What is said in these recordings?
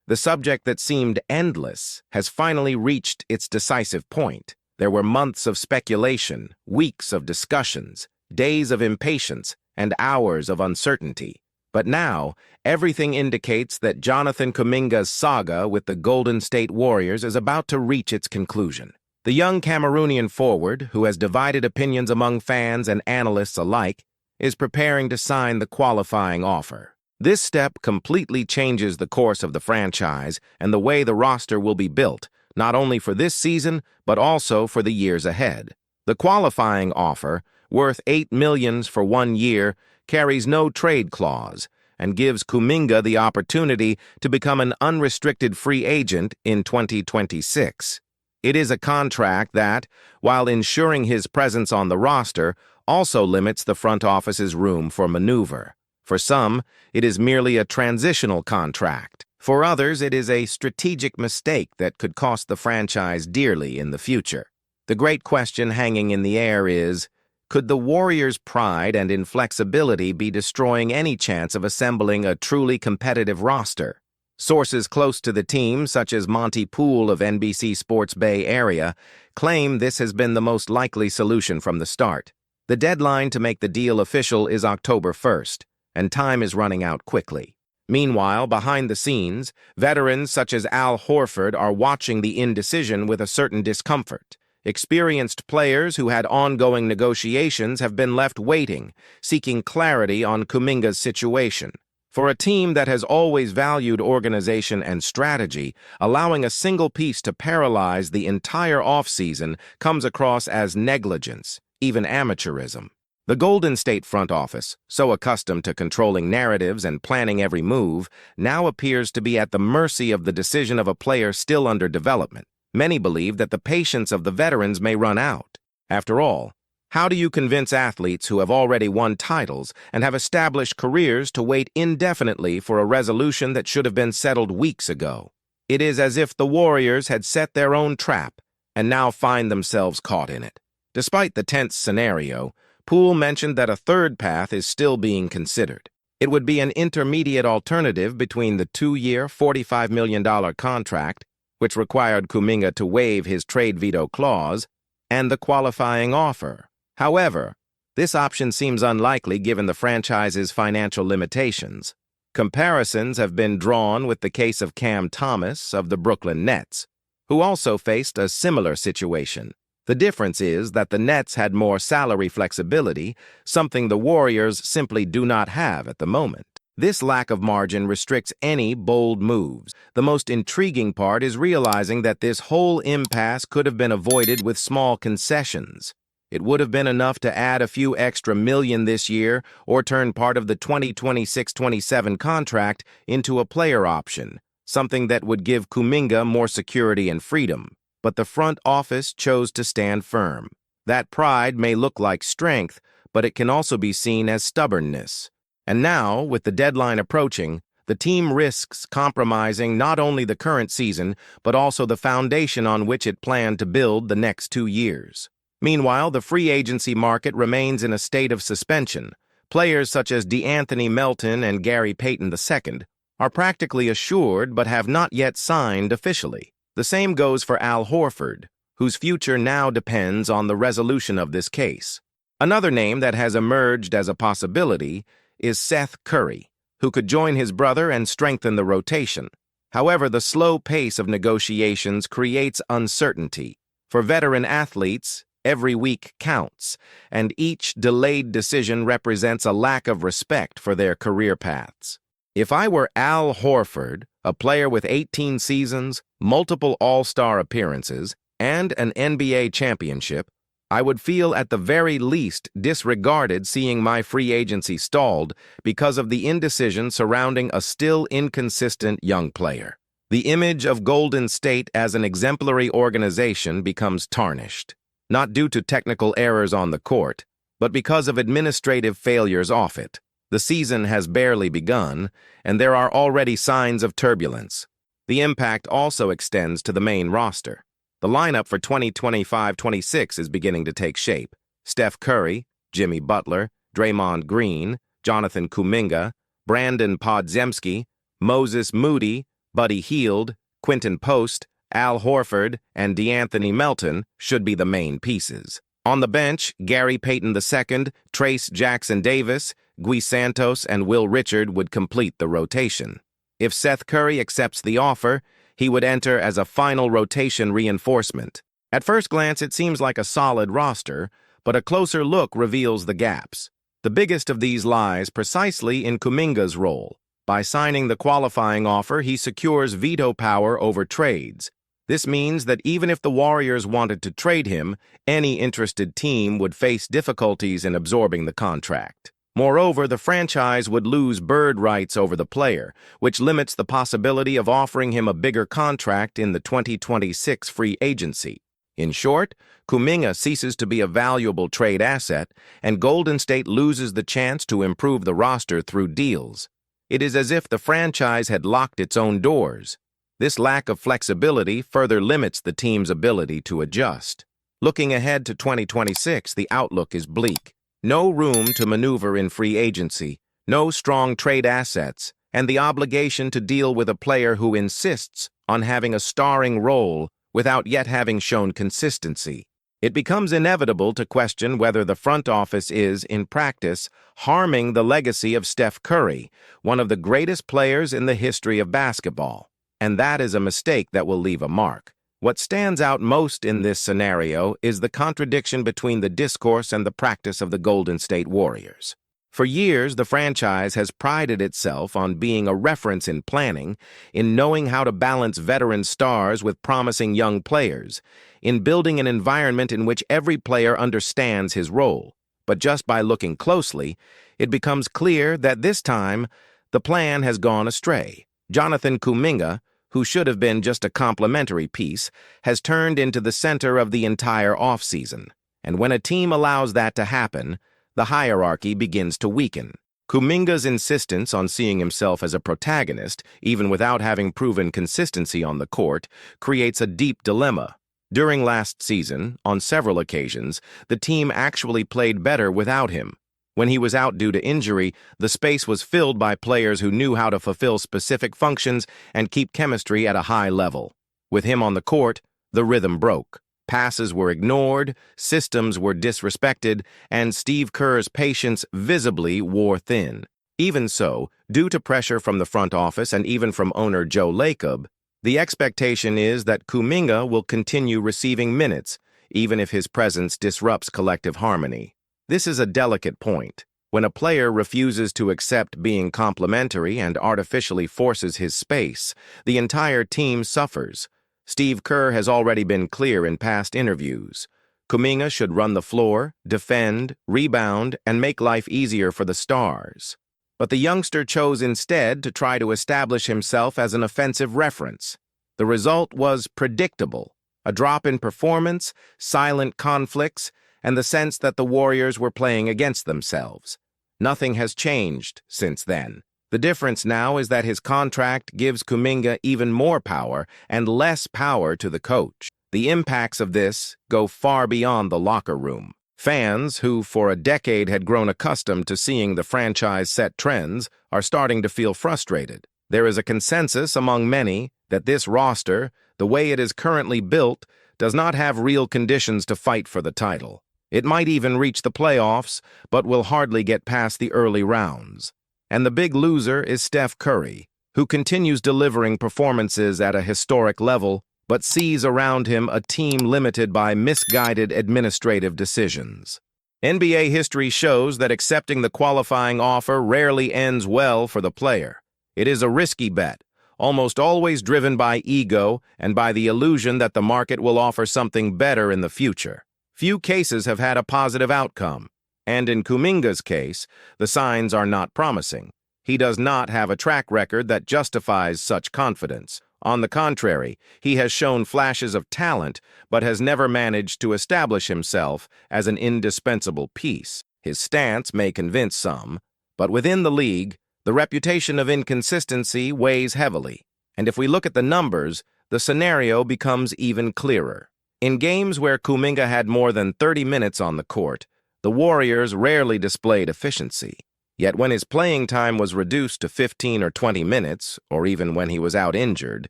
The subject that seemed endless has finally reached its decisive point. There were months of speculation, weeks of discussions, days of impatience, and hours of uncertainty. But now, everything indicates that Jonathan Kuminga's saga with the Golden State Warriors is about to reach its conclusion. The young Cameroonian forward, who has divided opinions among fans and analysts alike, is preparing to sign the qualifying offer. This step completely changes the course of the franchise and the way the roster will be built, not only for this season, but also for the years ahead. The qualifying offer, worth $8 million for 1 year, carries no trade clause and gives Kuminga the opportunity to become an unrestricted free agent in 2026. It is a contract that, while ensuring his presence on the roster, also limits the front office's room for maneuver. For some, it is merely a transitional contract. For others, it is a strategic mistake that could cost the franchise dearly in the future. The great question hanging in the air is, could the Warriors' pride and inflexibility be destroying any chance of assembling a truly competitive roster? Sources close to the team, such as Monty Poole of NBC Sports Bay Area, claim this has been the most likely solution from the start. The deadline to make the deal official is October 1st, and time is running out quickly. Meanwhile, behind the scenes, veterans such as Al Horford are watching the indecision with a certain discomfort. Experienced players who had ongoing negotiations have been left waiting, seeking clarity on Kuminga's situation. For a team that has always valued organization and strategy, allowing a single piece to paralyze the entire offseason comes across as negligence, even amateurism. The Golden State front office, so accustomed to controlling narratives and planning every move, now appears to be at the mercy of the decision of a player still under development. Many believe that the patience of the veterans may run out. After all, how do you convince athletes who have already won titles and have established careers to wait indefinitely for a resolution that should have been settled weeks ago? It is as if the Warriors had set their own trap and now find themselves caught in it. Despite the tense scenario, Poole mentioned that a third path is still being considered. It would be an intermediate alternative between the 2-year, $45 million contract, which required Kuminga to waive his trade veto clause, and the qualifying offer. However, this option seems unlikely given the franchise's financial limitations. Comparisons have been drawn with the case of Cam Thomas of the Brooklyn Nets, who also faced a similar situation. The difference is that the Nets had more salary flexibility, something the Warriors simply do not have at the moment. This lack of margin restricts any bold moves. The most intriguing part is realizing that this whole impasse could have been avoided with small concessions. It would have been enough to add a few extra million this year or turn part of the 2026-27 contract into a player option, something that would give Kuminga more security and freedom. But the front office chose to stand firm. That pride may look like strength, but it can also be seen as stubbornness. And now, with the deadline approaching, the team risks compromising not only the current season, but also the foundation on which it planned to build the next 2 years. Meanwhile, the free agency market remains in a state of suspension. Players such as DeAnthony Melton and Gary Payton II are practically assured but have not yet signed officially. The same goes for Al Horford, whose future now depends on the resolution of this case. Another name that has emerged as a possibility is Seth Curry, who could join his brother and strengthen the rotation. However, the slow pace of negotiations creates uncertainty. For veteran athletes, every week counts, and each delayed decision represents a lack of respect for their career paths. If I were Al Horford, a player with 18 seasons, multiple All-Star appearances, and an NBA championship, I would feel at the very least disregarded seeing my free agency stalled because of the indecision surrounding a still inconsistent young player. The image of Golden State as an exemplary organization becomes tarnished, not due to technical errors on the court, but because of administrative failures off it. The season has barely begun, and there are already signs of turbulence. The impact also extends to the main roster. The lineup for 2025-26 is beginning to take shape. Steph Curry, Jimmy Butler, Draymond Green, Jonathan Kuminga, Brandon Podziemski, Moses Moody, Buddy Hield, Quinton Post, Al Horford, and DeAnthony Melton should be the main pieces. On the bench, Gary Payton II, Trace Jackson Davis, Guy Santos, and Will Richard would complete the rotation. If Seth Curry accepts the offer, he would enter as a final rotation reinforcement. At first glance, it seems like a solid roster, but a closer look reveals the gaps. The biggest of these lies precisely in Kuminga's role. By signing the qualifying offer, he secures veto power over trades. This means that even if the Warriors wanted to trade him, any interested team would face difficulties in absorbing the contract. Moreover, the franchise would lose bird rights over the player, which limits the possibility of offering him a bigger contract in the 2026 free agency. In short, Kuminga ceases to be a valuable trade asset, and Golden State loses the chance to improve the roster through deals. It is as if the franchise had locked its own doors. This lack of flexibility further limits the team's ability to adjust. Looking ahead to 2026, the outlook is bleak. No room to maneuver in free agency, no strong trade assets, and the obligation to deal with a player who insists on having a starring role without yet having shown consistency. It becomes inevitable to question whether the front office is, in practice, harming the legacy of Steph Curry, one of the greatest players in the history of basketball. And that is a mistake that will leave a mark. What stands out most in this scenario is the contradiction between the discourse and the practice of the Golden State Warriors. For years, the franchise has prided itself on being a reference in planning, in knowing how to balance veteran stars with promising young players, in building an environment in which every player understands his role. But just by looking closely, it becomes clear that this time, the plan has gone astray. Jonathan Kuminga, who should have been just a complimentary piece, has turned into the center of the entire offseason. And when a team allows that to happen, the hierarchy begins to weaken. Kuminga's insistence on seeing himself as a protagonist, even without having proven consistency on the court, creates a deep dilemma. During last season, on several occasions, the team actually played better without him. When he was out due to injury, the space was filled by players who knew how to fulfill specific functions and keep chemistry at a high level. With him on the court, the rhythm broke. Passes were ignored, systems were disrespected, and Steve Kerr's patience visibly wore thin. Even so, due to pressure from the front office and even from owner Joe Lacob, the expectation is that Kuminga will continue receiving minutes, even if his presence disrupts collective harmony. This is a delicate point. When a player refuses to accept being complimentary and artificially forces his space, the entire team suffers. Steve Kerr has already been clear in past interviews. Kuminga should run the floor, defend, rebound, and make life easier for the stars. But the youngster chose instead to try to establish himself as an offensive reference. The result was predictable: a drop in performance, silent conflicts, and the sense that the Warriors were playing against themselves. Nothing has changed since then. The difference now is that his contract gives Kuminga even more power and less power to the coach. The impacts of this go far beyond the locker room. Fans, who for a decade had grown accustomed to seeing the franchise set trends, are starting to feel frustrated. There is a consensus among many that this roster, the way it is currently built, does not have real conditions to fight for the title. It might even reach the playoffs, but will hardly get past the early rounds. And the big loser is Steph Curry, who continues delivering performances at a historic level, but sees around him a team limited by misguided administrative decisions. NBA history shows that accepting the qualifying offer rarely ends well for the player. It is a risky bet, almost always driven by ego and by the illusion that the market will offer something better in the future. Few cases have had a positive outcome, and in Kuminga's case, the signs are not promising. He does not have a track record that justifies such confidence. On the contrary, he has shown flashes of talent, but has never managed to establish himself as an indispensable piece. His stance may convince some, but within the league, the reputation of inconsistency weighs heavily. And if we look at the numbers, the scenario becomes even clearer. In games where Kuminga had more than 30 minutes on the court, the Warriors rarely displayed efficiency. Yet when his playing time was reduced to 15 or 20 minutes, or even when he was out injured,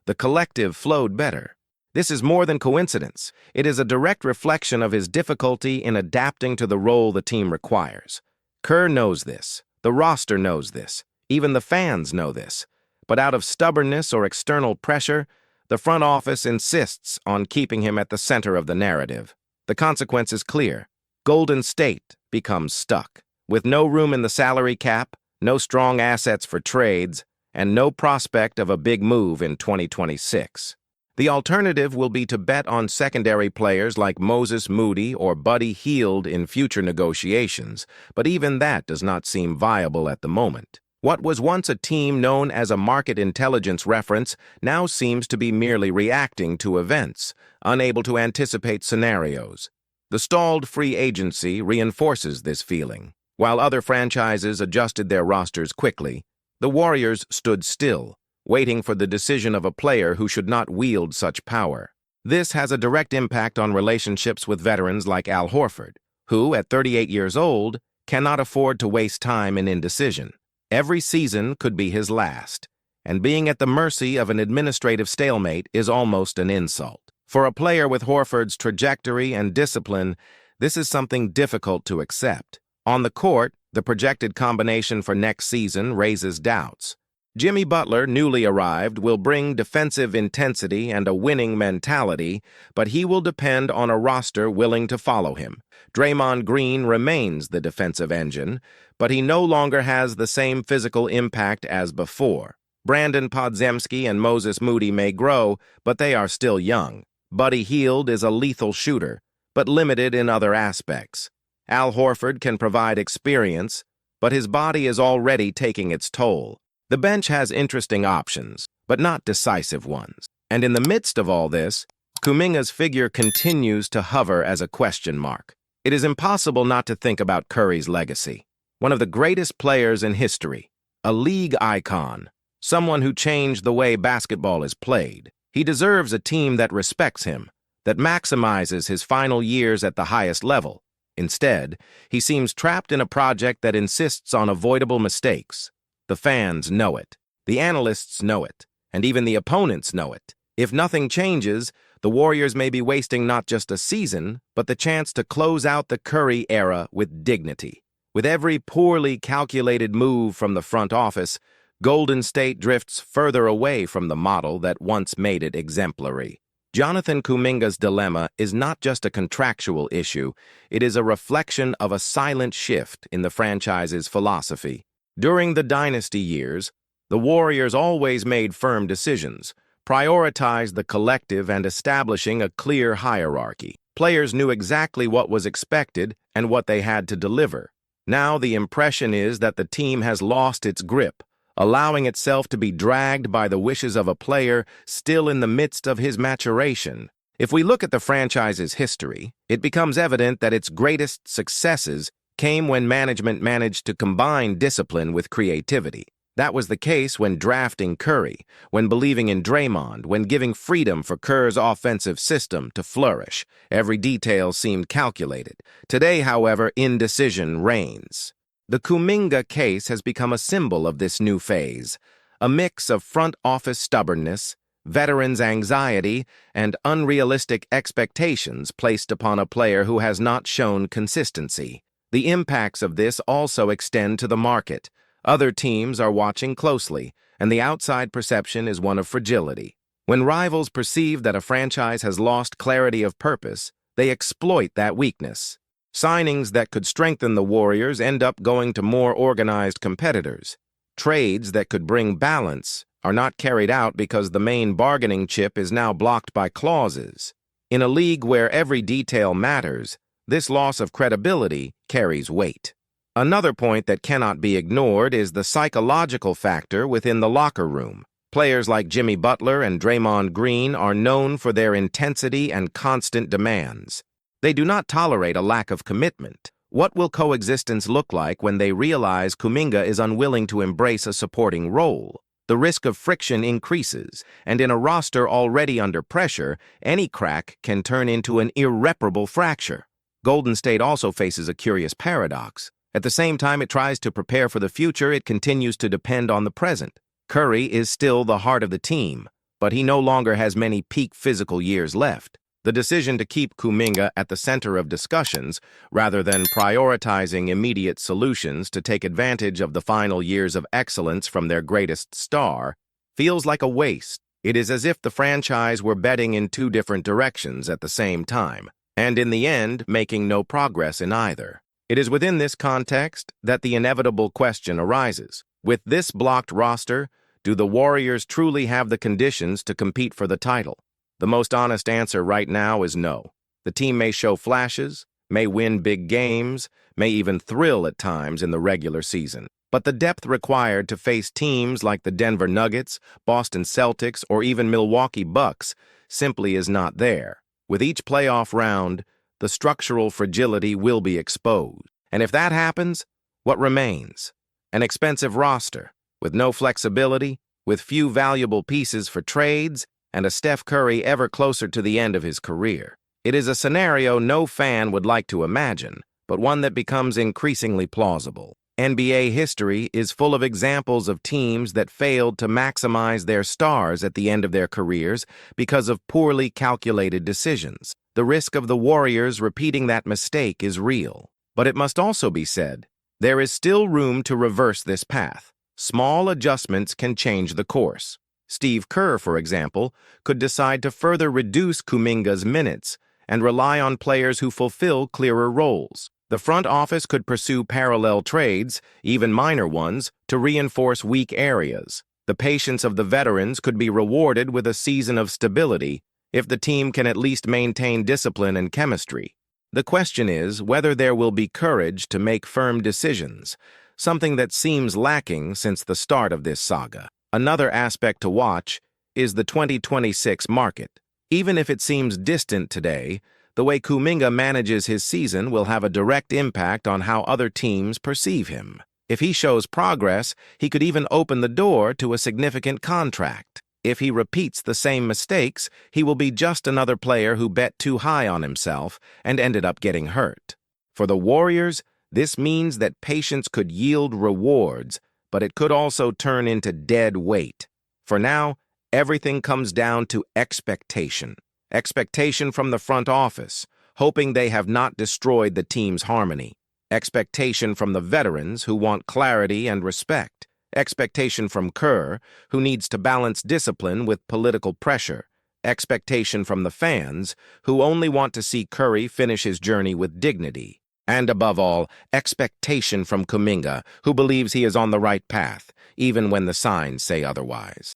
the collective flowed better. This is more than coincidence. It is a direct reflection of his difficulty in adapting to the role the team requires. Kerr knows this. The roster knows this. Even the fans know this. But out of stubbornness or external pressure, the front office insists on keeping him at the center of the narrative. The consequence is clear. Golden State becomes stuck. With no room in the salary cap, no strong assets for trades, and no prospect of a big move in 2026. The alternative will be to bet on secondary players like Moses Moody or Buddy Hield in future negotiations, but even that does not seem viable at the moment. What was once a team known as a market intelligence reference now seems to be merely reacting to events, unable to anticipate scenarios. The stalled free agency reinforces this feeling. While other franchises adjusted their rosters quickly, the Warriors stood still, waiting for the decision of a player who should not wield such power. This has a direct impact on relationships with veterans like Al Horford, who, at 38 years old, cannot afford to waste time in indecision. Every season could be his last, and being at the mercy of an administrative stalemate is almost an insult. For a player with Horford's trajectory and discipline, this is something difficult to accept. On the court, the projected combination for next season raises doubts. Jimmy Butler, newly arrived, will bring defensive intensity and a winning mentality, but he will depend on a roster willing to follow him. Draymond Green remains the defensive engine, but he no longer has the same physical impact as before. Brandon Podziemski and Moses Moody may grow, but they are still young. Buddy Hield is a lethal shooter, but limited in other aspects. Al Horford can provide experience, but his body is already taking its toll. The bench has interesting options, but not decisive ones. And in the midst of all this, Kuminga's figure continues to hover as a question mark. It is impossible not to think about Curry's legacy. One of the greatest players in history, a league icon, someone who changed the way basketball is played. He deserves a team that respects him, that maximizes his final years at the highest level. Instead, he seems trapped in a project that insists on avoidable mistakes. The fans know it, the analysts know it, and even the opponents know it. If nothing changes, the Warriors may be wasting not just a season, but the chance to close out the Curry era with dignity. With every poorly calculated move from the front office, Golden State drifts further away from the model that once made it exemplary. Jonathan Kuminga's dilemma is not just a contractual issue, it is a reflection of a silent shift in the franchise's philosophy. During the dynasty years, the Warriors always made firm decisions, prioritized the collective and establishing a clear hierarchy. Players knew exactly what was expected and what they had to deliver. Now the impression is that the team has lost its grip, allowing itself to be dragged by the wishes of a player still in the midst of his maturation. If we look at the franchise's history, it becomes evident that its greatest successes came when management managed to combine discipline with creativity. That was the case when drafting Curry, when believing in Draymond, when giving freedom for Kerr's offensive system to flourish. Every detail seemed calculated. Today, however, indecision reigns. The Kuminga case has become a symbol of this new phase, a mix of front office stubbornness, veterans' anxiety, and unrealistic expectations placed upon a player who has not shown consistency. The impacts of this also extend to the market. Other teams are watching closely, and the outside perception is one of fragility. When rivals perceive that a franchise has lost clarity of purpose, they exploit that weakness. Signings that could strengthen the Warriors end up going to more organized competitors. Trades that could bring balance are not carried out because the main bargaining chip is now blocked by clauses. In a league where every detail matters, this loss of credibility carries weight. Another point that cannot be ignored is the psychological factor within the locker room. Players like Jimmy Butler and Draymond Green are known for their intensity and constant demands. They do not tolerate a lack of commitment. What will coexistence look like when they realize Kuminga is unwilling to embrace a supporting role? The risk of friction increases, and in a roster already under pressure, any crack can turn into an irreparable fracture. Golden State also faces a curious paradox. At the same time it tries to prepare for the future, it continues to depend on the present. Curry is still the heart of the team, but he no longer has many peak physical years left. The decision to keep Kuminga at the center of discussions, rather than prioritizing immediate solutions to take advantage of the final years of excellence from their greatest star, feels like a waste. It is as if the franchise were betting in two different directions at the same time, and in the end, making no progress in either. It is within this context that the inevitable question arises. With this blocked roster, do the Warriors truly have the conditions to compete for the title? The most honest answer right now is no. The team may show flashes, may win big games, may even thrill at times in the regular season. But the depth required to face teams like the Denver Nuggets, Boston Celtics, or even Milwaukee Bucks simply is not there. With each playoff round, the structural fragility will be exposed. And if that happens, what remains? An expensive roster, with no flexibility, with few valuable pieces for trades, and a Steph Curry ever closer to the end of his career. It is a scenario no fan would like to imagine, but one that becomes increasingly plausible. NBA history is full of examples of teams that failed to maximize their stars at the end of their careers because of poorly calculated decisions. The risk of the Warriors repeating that mistake is real. But it must also be said, there is still room to reverse this path. Small adjustments can change the course. Steve Kerr, for example, could decide to further reduce Kuminga's minutes and rely on players who fulfill clearer roles. The front office could pursue parallel trades, even minor ones, to reinforce weak areas. The patience of the veterans could be rewarded with a season of stability if the team can at least maintain discipline and chemistry. The question is whether there will be courage to make firm decisions, something that seems lacking since the start of this saga. Another aspect to watch is the 2026 market. Even if it seems distant today, the way Kuminga manages his season will have a direct impact on how other teams perceive him. If he shows progress, he could even open the door to a significant contract. If he repeats the same mistakes, he will be just another player who bet too high on himself and ended up getting hurt. For the Warriors, this means that patience could yield rewards, but it could also turn into dead weight. For now, everything comes down to expectation. Expectation from the front office, hoping they have not destroyed the team's harmony. Expectation from the veterans who want clarity and respect. Expectation from Kerr, who needs to balance discipline with political pressure. Expectation from the fans, who only want to see Curry finish his journey with dignity. And above all, expectation from Kuminga, who believes he is on the right path, even when the signs say otherwise.